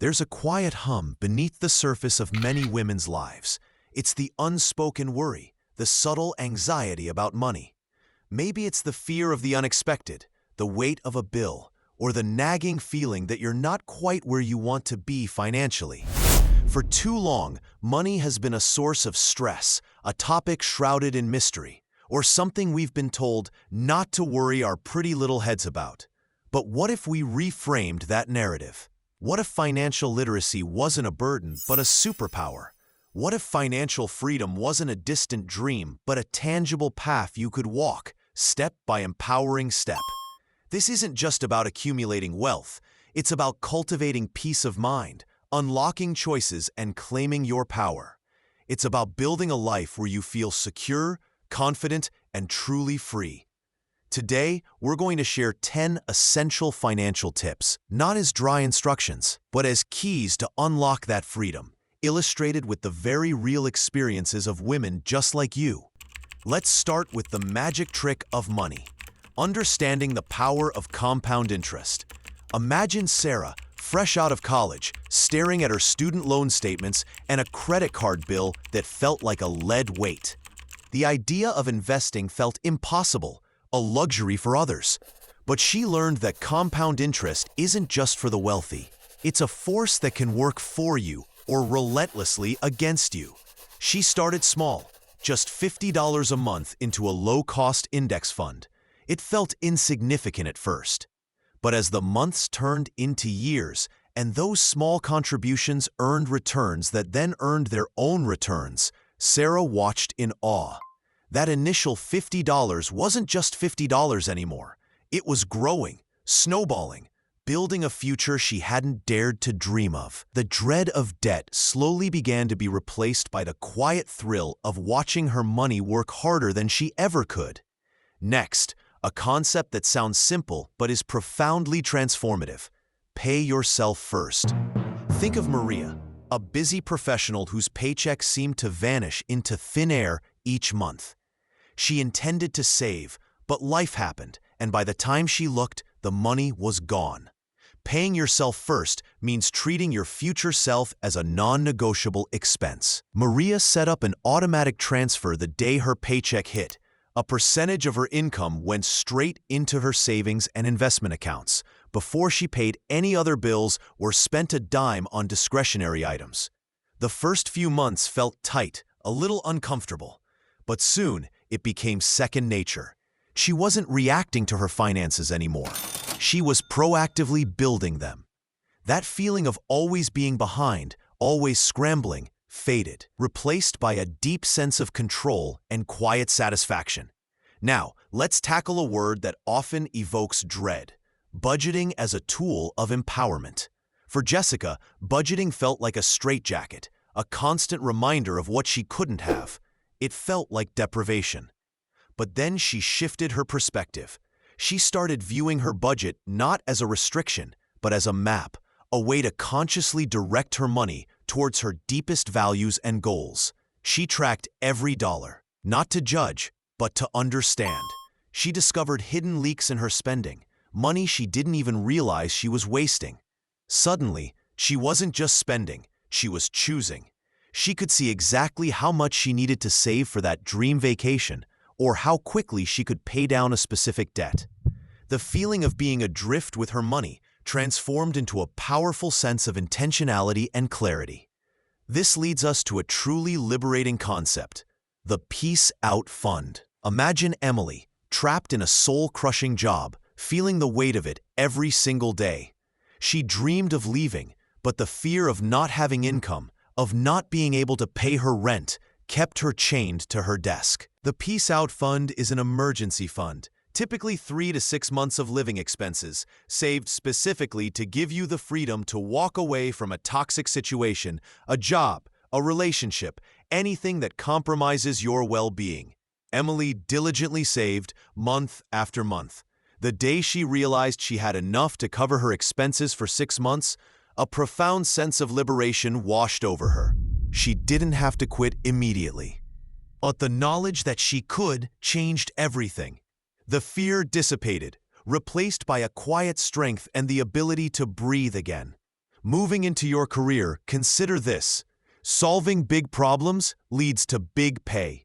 There's a quiet hum beneath the surface of many women's lives. It's the unspoken worry, the subtle anxiety about money. Maybe it's the fear of the unexpected, the weight of a bill, or the nagging feeling that you're not quite where you want to be financially. For too long, money has been a source of stress, a topic shrouded in mystery, or something we've been told not to worry our pretty little heads about. But what if we reframed that narrative? What if financial literacy wasn't a burden, but a superpower? What if financial freedom wasn't a distant dream, but a tangible path you could walk, step by empowering step? This isn't just about accumulating wealth. It's about cultivating peace of mind, unlocking choices, and claiming your power. It's about building a life where you feel secure, confident, and truly free. Today, we're going to share 10 essential financial tips, not as dry instructions, but as keys to unlock that freedom, illustrated with the very real experiences of women just like you. Let's start with the magic trick of money. Understanding the power of compound interest. Imagine Sarah, fresh out of college, staring at her student loan statements and a credit card bill that felt like a lead weight. The idea of investing felt impossible, a luxury for others. But she learned that compound interest isn't just for the wealthy. It's a force that can work for you or relentlessly against you. She started small, just $50 a month into a low-cost index fund. It felt insignificant at first. But as the months turned into years, and those small contributions earned returns that then earned their own returns, Sarah watched in awe. That initial $50 wasn't just $50 anymore. It was growing, snowballing, building a future she hadn't dared to dream of. The dread of debt slowly began to be replaced by the quiet thrill of watching her money work harder than she ever could. Next, a concept that sounds simple but is profoundly transformative. Pay yourself first. Think of Maria, a busy professional whose paycheck seemed to vanish into thin air each month. She intended to save, but life happened, and by the time she looked, the money was gone. Paying yourself first means treating your future self as a non-negotiable expense. Maria set up an automatic transfer the day her paycheck hit. A percentage of her income went straight into her savings and investment accounts before she paid any other bills or spent a dime on discretionary items. The first few months felt tight, a little uncomfortable, but soon it became second nature. She wasn't reacting to her finances anymore. She was proactively building them. That feeling of always being behind, always scrambling, faded, replaced by a deep sense of control and quiet satisfaction. Now, let's tackle a word that often evokes dread: budgeting as a tool of empowerment. For Jessica, budgeting felt like a straitjacket, a constant reminder of what she couldn't have. It felt like deprivation. But then she shifted her perspective. She started viewing her budget not as a restriction, but as a map, a way to consciously direct her money towards her deepest values and goals. She tracked every dollar, not to judge, but to understand. She discovered hidden leaks in her spending, money she didn't even realize she was wasting. Suddenly, she wasn't just spending, she was choosing. She could see exactly how much she needed to save for that dream vacation, or how quickly she could pay down a specific debt. The feeling of being adrift with her money transformed into a powerful sense of intentionality and clarity. This leads us to a truly liberating concept: the Peace Out Fund. Imagine Emily, trapped in a soul-crushing job, feeling the weight of it every single day. She dreamed of leaving, but the fear of not having income, of not being able to pay her rent, kept her chained to her desk. The Peace Out Fund is an emergency fund, typically 3 to 6 months of living expenses, saved specifically to give you the freedom to walk away from a toxic situation, a job, a relationship, anything that compromises your well-being. Emily diligently saved month after month. The day she realized she had enough to cover her expenses for 6 months, a profound sense of liberation washed over her. She didn't have to quit immediately. But the knowledge that she could changed everything. The fear dissipated, replaced by a quiet strength and the ability to breathe again. Moving into your career, consider this. Solving big problems leads to big pay.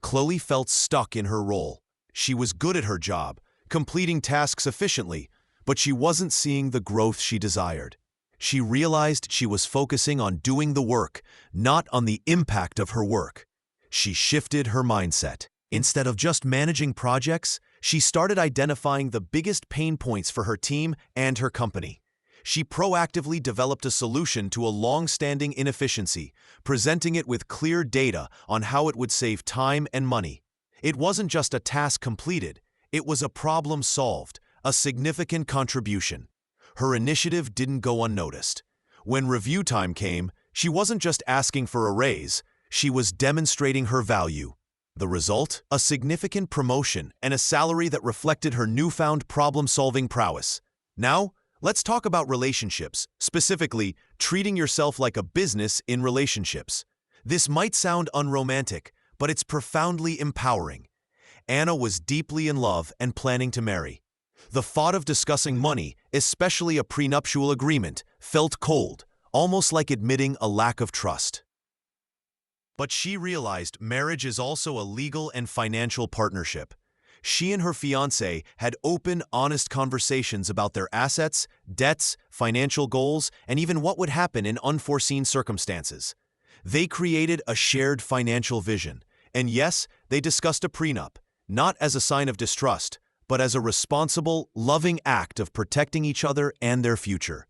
Chloe felt stuck in her role. She was good at her job, completing tasks efficiently, but she wasn't seeing the growth she desired. She realized she was focusing on doing the work, not on the impact of her work. She shifted her mindset. Instead of just managing projects, she started identifying the biggest pain points for her team and her company. She proactively developed a solution to a long-standing inefficiency, presenting it with clear data on how it would save time and money. It wasn't just a task completed, it was a problem solved, a significant contribution. Her initiative didn't go unnoticed. When review time came, she wasn't just asking for a raise, she was demonstrating her value. The result? A significant promotion and a salary that reflected her newfound problem-solving prowess. Now, let's talk about relationships, specifically treating yourself like a business in relationships. This might sound unromantic, but it's profoundly empowering. Anna was deeply in love and planning to marry. The thought of discussing money, especially a prenuptial agreement, felt cold, almost like admitting a lack of trust. But she realized marriage is also a legal and financial partnership. She and her fiancé had open, honest conversations about their assets, debts, financial goals, and even what would happen in unforeseen circumstances. They created a shared financial vision, and yes, they discussed a prenup, not as a sign of distrust, but as a responsible, loving act of protecting each other and their future.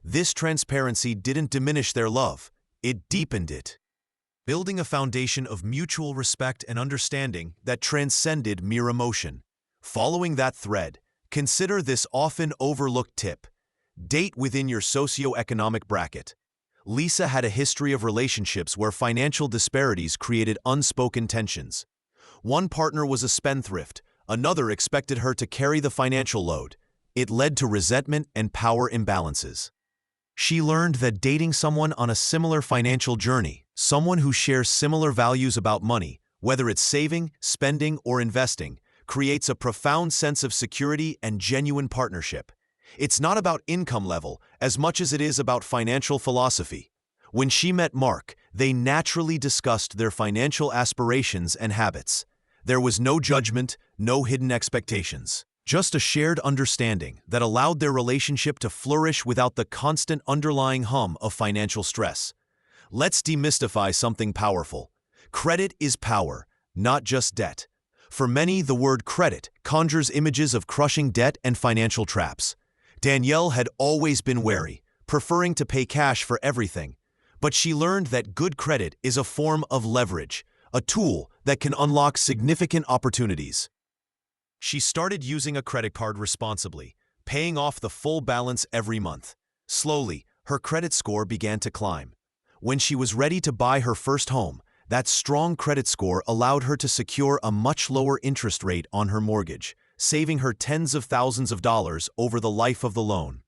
This transparency didn't diminish their love, it deepened it, building a foundation of mutual respect and understanding that transcended mere emotion. Following that thread, consider this often overlooked tip. Date within your socioeconomic bracket. Lisa had a history of relationships where financial disparities created unspoken tensions. One partner was a spendthrift, another expected her to carry the financial load. It led to resentment and power imbalances. She learned that dating someone on a similar financial journey, someone who shares similar values about money, whether it's saving, spending, or investing, creates a profound sense of security and genuine partnership. It's not about income level as much as it is about financial philosophy. When she met Mark, they naturally discussed their financial aspirations and habits. There was no judgment, no hidden expectations. Just a shared understanding that allowed their relationship to flourish without the constant underlying hum of financial stress. Let's demystify something powerful. Credit is power, not just debt. For many, the word credit conjures images of crushing debt and financial traps. Danielle had always been wary, preferring to pay cash for everything. But she learned that good credit is a form of leverage, a tool that can unlock significant opportunities. She started using a credit card responsibly, paying off the full balance every month. Slowly, her credit score began to climb. When she was ready to buy her first home, that strong credit score allowed her to secure a much lower interest rate on her mortgage, saving her tens of thousands of dollars over the life of the loan.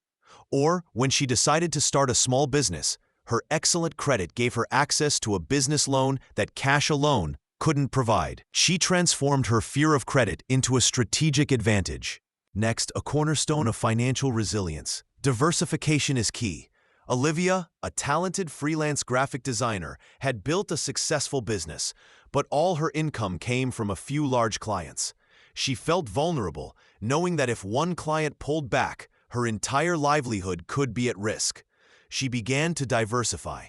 Or, when she decided to start a small business, her excellent credit gave her access to a business loan that cash alone couldn't provide. She transformed her fear of credit into a strategic advantage. Next, a cornerstone of financial resilience. Diversification is key. Olivia, a talented freelance graphic designer, had built a successful business, but all her income came from a few large clients. She felt vulnerable, knowing that if one client pulled back, her entire livelihood could be at risk. She began to diversify.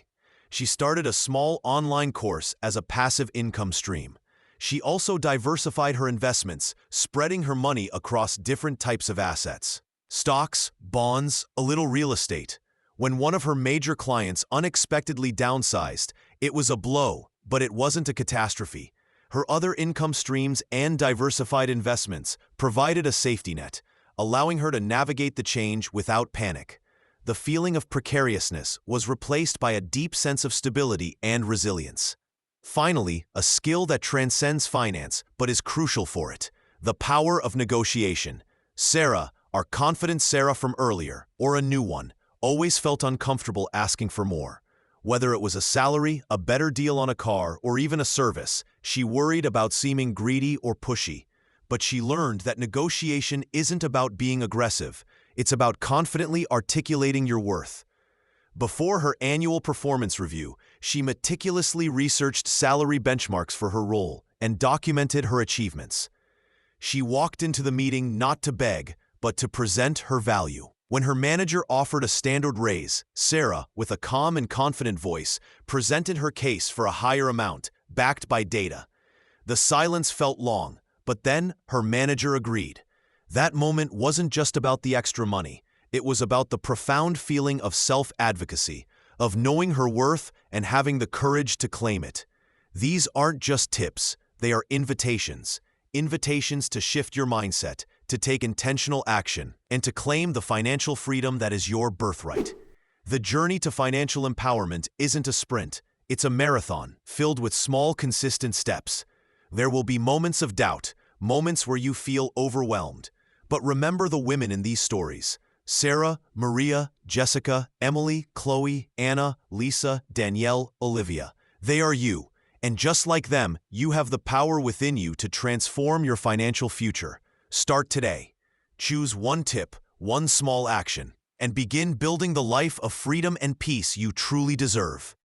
She started a small online course as a passive income stream. She also diversified her investments, spreading her money across different types of assets. Stocks, bonds, a little real estate. When one of her major clients unexpectedly downsized, it was a blow, but it wasn't a catastrophe. Her other income streams and diversified investments provided a safety net, allowing her to navigate the change without panic. The feeling of precariousness was replaced by a deep sense of stability and resilience. Finally, a skill that transcends finance but is crucial for it: the power of negotiation. Sarah, our confident Sarah from earlier, or a new one, always felt uncomfortable asking for more. Whether it was a salary, a better deal on a car, or even a service, she worried about seeming greedy or pushy. But she learned that negotiation isn't about being aggressive. It's about confidently articulating your worth. Before her annual performance review, she meticulously researched salary benchmarks for her role and documented her achievements. She walked into the meeting not to beg, but to present her value. When her manager offered a standard raise, Sarah, with a calm and confident voice, presented her case for a higher amount, backed by data. The silence felt long, but then her manager agreed. That moment wasn't just about the extra money. It was about the profound feeling of self-advocacy, of knowing her worth and having the courage to claim it. These aren't just tips, they are invitations. Invitations to shift your mindset, to take intentional action, and to claim the financial freedom that is your birthright. The journey to financial empowerment isn't a sprint, it's a marathon filled with small, consistent steps. There will be moments of doubt, moments where you feel overwhelmed. But remember the women in these stories: Sarah, Maria, Jessica, Emily, Chloe, Anna, Lisa, Danielle, Olivia. They are you, and just like them, you have the power within you to transform your financial future. Start today. Choose one tip, one small action, and begin building the life of freedom and peace you truly deserve.